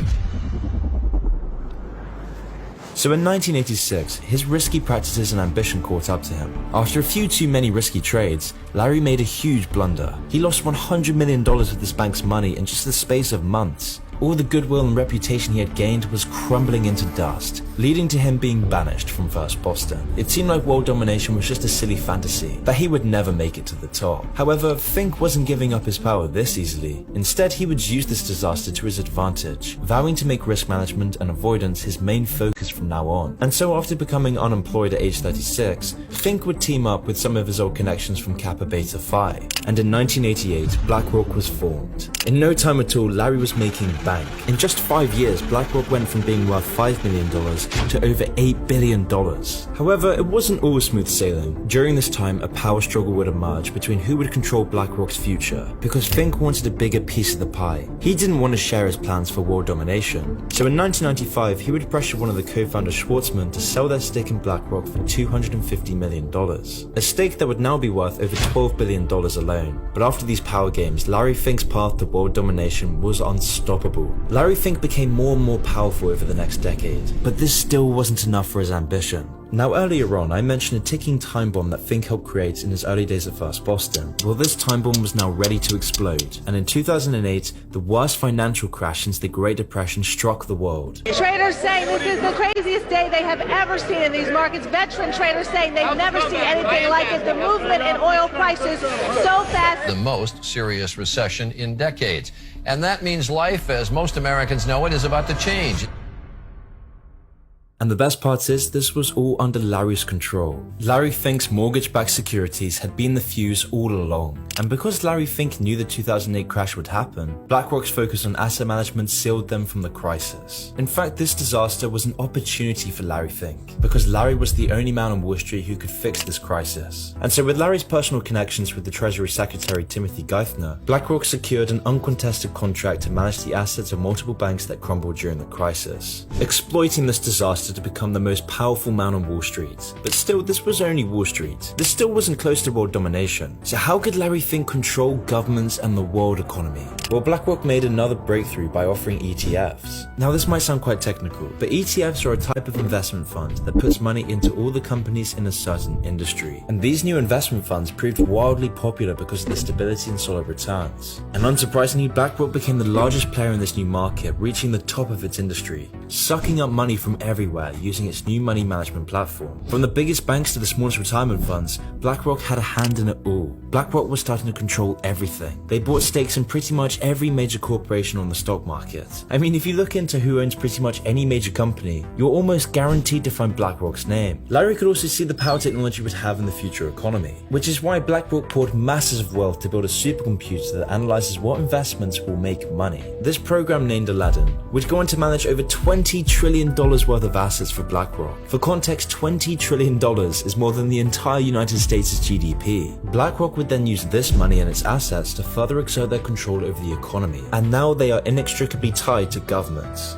So in 1986, his risky practices and ambition caught up to him. After a few too many risky trades, Larry made a huge blunder. He lost $100 million of this bank's money in just the space of months. All the goodwill and reputation he had gained was crumbling into dust, leading to him being banished from First Boston. It seemed like world domination was just a silly fantasy, that he would never make it to the top. However, Fink wasn't giving up his power this easily. Instead, he would use this disaster to his advantage, vowing to make risk management and avoidance his main focus from now on. And so after becoming unemployed at age 36, Fink would team up with some of his old connections from Kappa Beta Phi, and in 1988, BlackRock was formed. In no time at all, Larry was making bank. In just 5 years, BlackRock went from being worth $5 million to over $8 billion. However, it wasn't all smooth sailing. During this time, a power struggle would emerge between who would control BlackRock's future, because Fink wanted a bigger piece of the pie. He didn't want to share his plans for world domination. So in 1995, he would pressure one of the co-founders, Schwartzman, to sell their stake in BlackRock for $250 million. A stake that would now be worth over $12 billion alone. But after these power games, Larry Fink's path to world domination was unstoppable. Larry Fink became more and more powerful over the next decade, but this still wasn't enough for his ambition. Now earlier on, I mentioned a ticking time bomb that Fink helped create in his early days at First Boston. Well, this time bomb was now ready to explode, and in 2008, the worst financial crash since the Great Depression struck the world. Traders saying this is the craziest day they have ever seen in these markets. Veteran traders saying they've never seen anything like it. The movement in oil prices so fast. The most serious recession in decades. And that means life, as most Americans know it, is about to change. And the best part is, this was all under Larry's control. Larry Fink's mortgage-backed securities had been the fuse all along. And because Larry Fink knew the 2008 crash would happen, BlackRock's focus on asset management sealed them from the crisis. In fact, this disaster was an opportunity for Larry Fink, because Larry was the only man on Wall Street who could fix this crisis. And so with Larry's personal connections with the Treasury Secretary Timothy Geithner, BlackRock secured an uncontested contract to manage the assets of multiple banks that crumbled during the crisis, exploiting this disaster to become the most powerful man on Wall Street. But still, this was only Wall Street. This still wasn't close to world domination. So how could Larry Fink control governments and the world economy? Well, BlackRock made another breakthrough by offering ETFs. Now this might sound quite technical, but ETFs are a type of investment fund that puts money into all the companies in a certain industry. And these new investment funds proved wildly popular because of the stability and solid returns. And unsurprisingly, BlackRock became the largest player in this new market, reaching the top of its industry, sucking up money from everywhere using its new money management platform. From the biggest banks to the smallest retirement funds, BlackRock had a hand in it all. BlackRock was starting to control everything. They bought stakes in pretty much every major corporation on the stock market. I mean, if you look into who owns pretty much any major company, you're almost guaranteed to find BlackRock's name. Larry could also see the power technology would have in the future economy, which is why BlackRock poured masses of wealth to build a supercomputer that analyzes what investments will make money. This program, named Aladdin, would go on to manage over $20 trillion worth of assets for BlackRock. For context, $20 trillion is more than the entire United States' GDP. BlackRock would then use this money and its assets to further exert their control over the economy, and now they are inextricably tied to governments.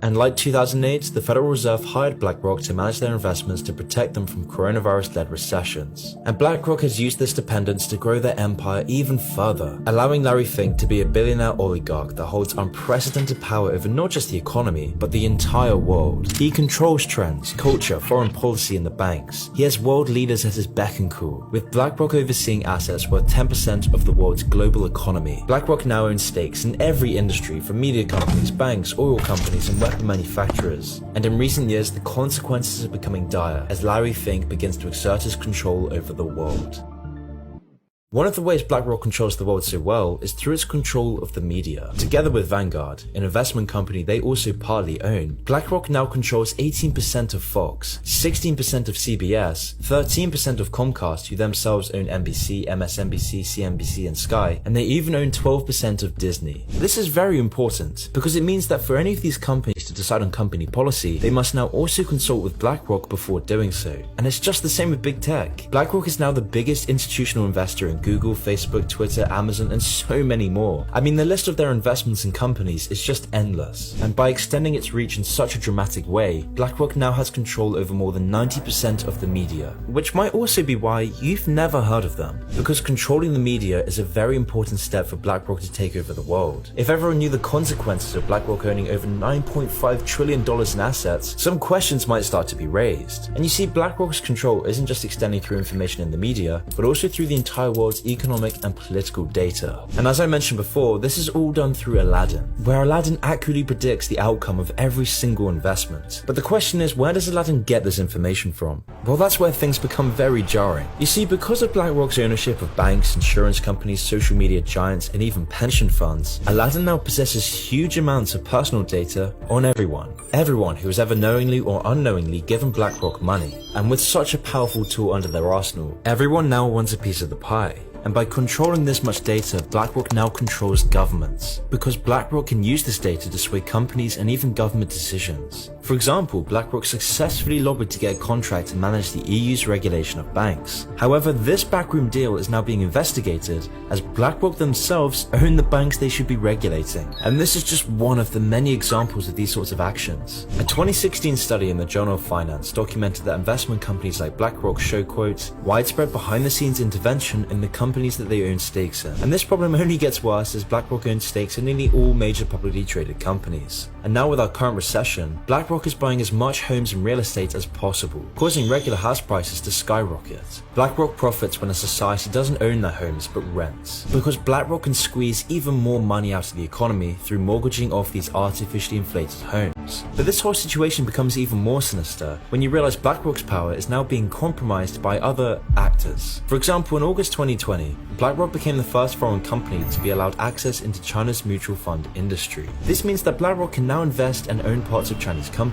And like 2008, the Federal Reserve hired BlackRock to manage their investments to protect them from coronavirus-led recessions. And BlackRock has used this dependence to grow their empire even further, allowing Larry Fink to be a billionaire oligarch that holds unprecedented power over not just the economy, but the entire world. He controls trends, culture, foreign policy, and the banks. He has world leaders at his beck and call, with BlackRock overseeing assets worth 10% of the world's global economy. BlackRock now owns stakes in every industry, from media companies, banks, oil companies, and weapon manufacturers. And in recent years, the consequences are becoming dire as Larry Fink begins to exert his control over the world. One of the ways BlackRock controls the world so well is through its control of the media. Together with Vanguard, an investment company they also partly own, BlackRock now controls 18% of Fox, 16% of CBS, 13% of Comcast, who themselves own NBC, MSNBC, CNBC, and Sky, and they even own 12% of Disney. This is very important because it means that for any of these companies to decide on company policy, they must now also consult with BlackRock before doing so. And it's just the same with big tech. BlackRock is now the biggest institutional investor in Google, Facebook, Twitter, Amazon, and so many more. I mean, the list of their investments in companies is just endless. And by extending its reach in such a dramatic way, BlackRock now has control over more than 90% of the media, which might also be why you've never heard of them. Because controlling the media is a very important step for BlackRock to take over the world. If everyone knew the consequences of BlackRock owning over $9.5 trillion in assets, some questions might start to be raised. And you see, BlackRock's control isn't just extending through information in the media, but also through the entire world's economic and political data. And as I mentioned before, this is all done through Aladdin, where Aladdin accurately predicts the outcome of every single investment. But the question is, where does Aladdin get this information from? Well, that's where things become very jarring. You see, because of BlackRock's ownership of banks, insurance companies, social media giants, and even pension funds, Aladdin now possesses huge amounts of personal data on everyone. Everyone who has ever knowingly or unknowingly given BlackRock money. And with such a powerful tool under their arsenal, everyone now wants a piece of the pie. And by controlling this much data, BlackRock now controls governments, because BlackRock can use this data to sway companies and even government decisions. For example, BlackRock successfully lobbied to get a contract to manage the EU's regulation of banks. However, this backroom deal is now being investigated as BlackRock themselves own the banks they should be regulating. And this is just one of the many examples of these sorts of actions. A 2016 study in the Journal of Finance documented that investment companies like BlackRock show, quote, widespread behind-the-scenes intervention in the companies that they own stakes in. And this problem only gets worse as BlackRock owns stakes in nearly all major publicly traded companies. And now with our current recession, BlackRock BlackRock is buying as much homes and real estate as possible, causing regular house prices to skyrocket. BlackRock profits when a society doesn't own their homes but rents, because BlackRock can squeeze even more money out of the economy through mortgaging off these artificially inflated homes. But this whole situation becomes even more sinister when you realize BlackRock's power is now being compromised by other actors. For example, in August 2020, BlackRock became the first foreign company to be allowed access into China's mutual fund industry. This means that BlackRock can now invest and own parts of Chinese companies.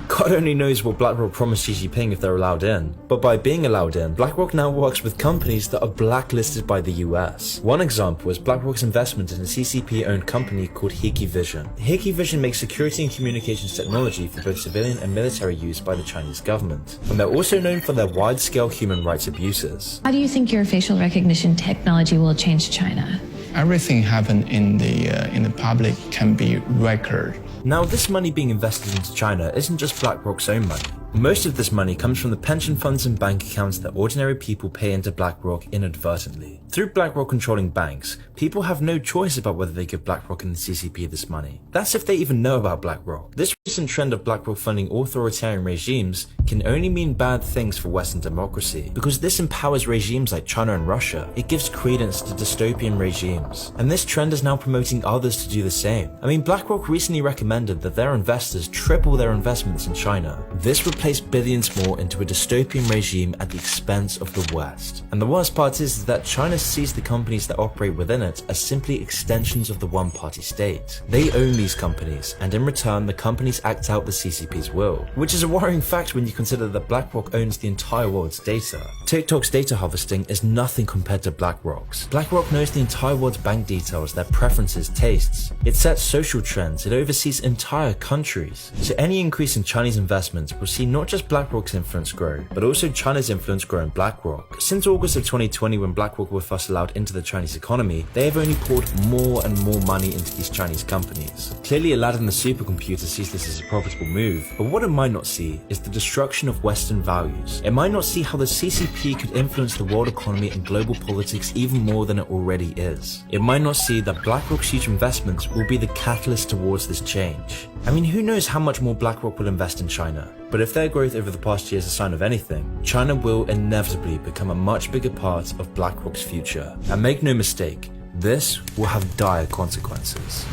God only knows what BlackRock promised Xi Jinping if they're allowed in, but by being allowed in, BlackRock now works with companies that are blacklisted by the US. One example is BlackRock's investment in a CCP-owned company called Hikvision. Hikvision makes security and communications technology for both civilian and military use by the Chinese government, and they're also known for their wide-scale human rights abuses. How do you think your facial recognition technology will change China? Everything happened in the public can be recorded. Now, this money being invested into China isn't just BlackRock's own money. Most of this money comes from the pension funds and bank accounts that ordinary people pay into BlackRock inadvertently. Through BlackRock controlling banks, people have no choice about whether they give BlackRock and the CCP this money. That's if they even know about BlackRock. This recent trend of BlackRock funding authoritarian regimes can only mean bad things for Western democracy, because this empowers regimes like China and Russia. It gives credence to dystopian regimes, and this trend is now promoting others to do the same. I mean, BlackRock recently recommended that their investors triple their investments in China. This would place billions more into a dystopian regime at the expense of the West. And the worst part is that China sees the companies that operate within it as simply extensions of the one-party state. They own these companies, and in return the companies act out the CCP's will, which is a worrying fact when you consider that BlackRock owns the entire world's data. TikTok's data harvesting is nothing compared to BlackRock's. BlackRock knows the entire world's bank details, their preferences, tastes. It sets social trends, it oversees entire countries. So any increase in Chinese investments will see not just BlackRock's influence grow, but also China's influence grow in BlackRock. Since August of 2020, when BlackRock were first allowed into the Chinese economy, they have only poured more and more money into these Chinese companies. Clearly, Aladdin the supercomputer sees this as a profitable move, but what it might not see is the destruction of Western values. It might not see how the CCP could influence the world economy and global politics even more than it already is. It might not see that BlackRock's huge investments will be the catalyst towards this change. I mean, who knows how much more BlackRock will invest in China? But if their growth over the past year is a sign of anything, China will inevitably become a much bigger part of BlackRock's future. And make no mistake, this will have dire consequences.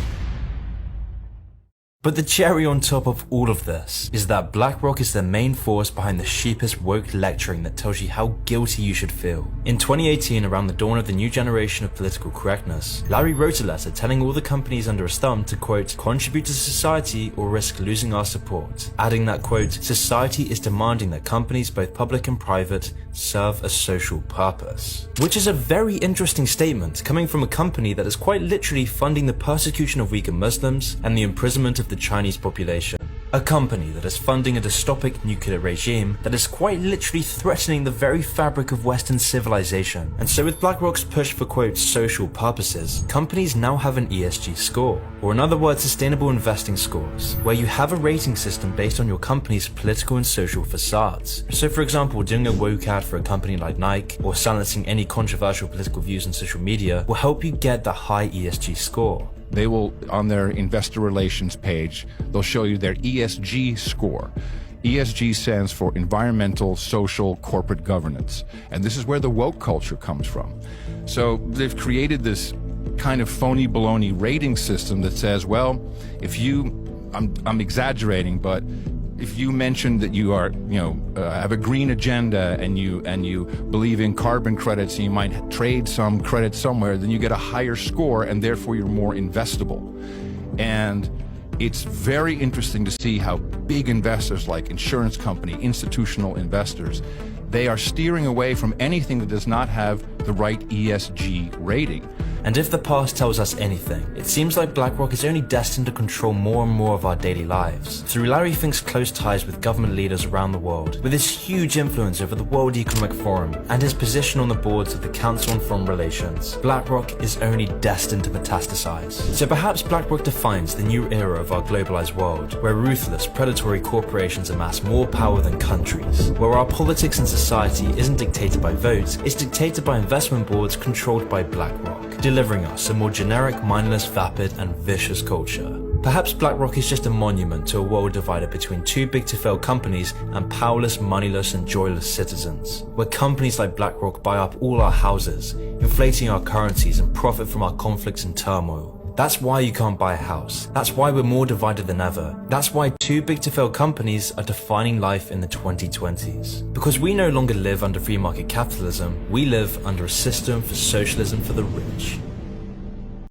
But the cherry on top of all of this is that BlackRock is the main force behind the sheepish woke lecturing that tells you how guilty you should feel. In 2018, around the dawn of the new generation of political correctness, Larry wrote a letter telling all the companies under his thumb to, quote, contribute to society or risk losing our support, adding that, quote, society is demanding that companies, both public and private, serve a social purpose. Which is a very interesting statement coming from a company that is quite literally funding the persecution of Uyghur Muslims and the imprisonment of the Chinese population. A company that is funding a dystopic nuclear regime that is quite literally threatening the very fabric of Western civilization. And so with BlackRock's push for, quote, social purposes, companies now have an ESG score, or in other words, sustainable investing scores, where you have a rating system based on your company's political and social facades. So for example, doing a woke ad for a company like Nike, or silencing any controversial political views on social media will help you get the high ESG score. They will, on their investor relations page, they'll show you their ESG score. ESG stands for environmental, social, corporate governance. And this is where the woke culture comes from. So they've created this kind of phony baloney rating system that says, well, if you, I'm exaggerating, but if you mention that you are, have a green agenda and you believe in carbon credits and you might trade some credits somewhere, then you get a higher score and therefore you're more investable. And it's very interesting to see how big investors like insurance company, institutional investors, they are steering away from anything that does not have the right ESG rating. And if the past tells us anything, it seems like BlackRock is only destined to control more and more of our daily lives. Through Larry Fink's close ties with government leaders around the world, with his huge influence over the World Economic Forum, and his position on the boards of the Council on Foreign Relations, BlackRock is only destined to metastasize. So perhaps BlackRock defines the new era of our globalized world, where ruthless, predatory corporations amass more power than countries, where our politics and society isn't dictated by votes, it's dictated by investment boards controlled by BlackRock, delivering us a more generic, mindless, vapid, and vicious culture. Perhaps BlackRock is just a monument to a world divided between too big to fail companies and powerless, moneyless and joyless citizens, where companies like BlackRock buy up all our houses, inflating our currencies and profit from our conflicts and turmoil. That's why you can't buy a house. That's why we're more divided than ever. That's why too big to fail companies are defining life in the 2020s. Because we no longer live under free market capitalism, we live under a system for socialism for the rich.